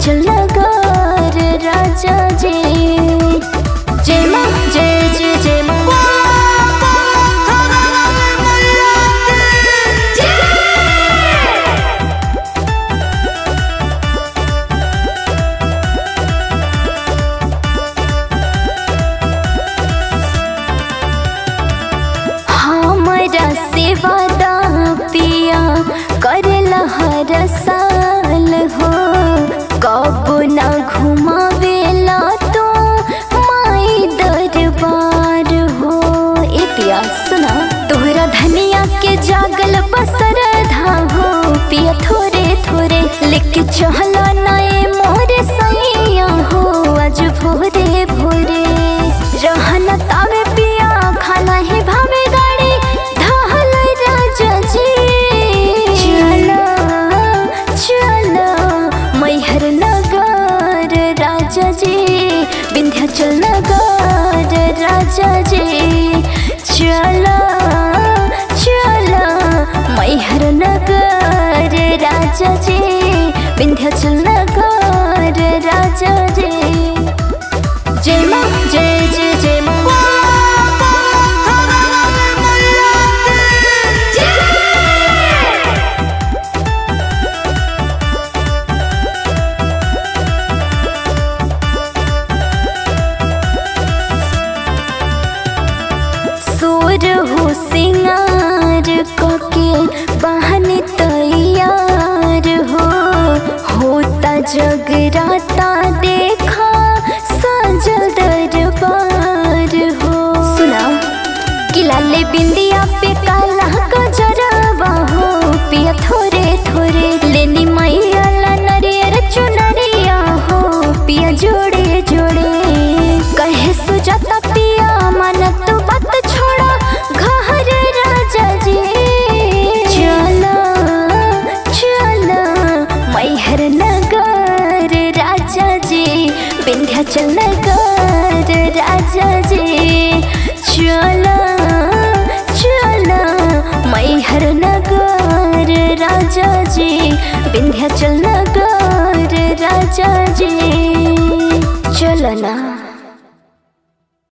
विंध्याचल नगर राजा जी। जय माँ जय जय जय माँ। हमारा सेवा दा पिया करला हर साल हो, कब ना घुमावेला तो माई दरबार हो। ए पिया सुना, तोहरा धनिया के जागल बसरधा हो, पिया थोड़े थोड़े लेके चहला नए मोरे सैया हो। आज भोरे भोरे रहना तावे पिया, खाना ही भावे गाड़ी ढाल राजा जी। चलो चलो मैहर नगर राजा जी, विंध्याचल नगर राजा जी। चलो चलो मैहर नगर राजा जी, विंध्याचल नगर राजा जी। जय माँ जय जय जय माँ। सोर हो सिंगार कके बहन तैयार हो, होता जगराता देखा सजल दरबार हो। सुना कि लाले बिंदिया पे काला गजरवा हो, पिया थोड़े थोड़े लेनी मैया ला नरियर चुनरिया हो, पिया जोड़े जोड़े। कहे सुजाता पिया मन तू बात छोड़ा घर राजा जी। चलो चलो मैहर नगर राजा जी, विंध्याचल नगर राजा जी। चलो चलो मैहर नगर राजा जी, विंध्याचल नगर राजा जी। चलो ना।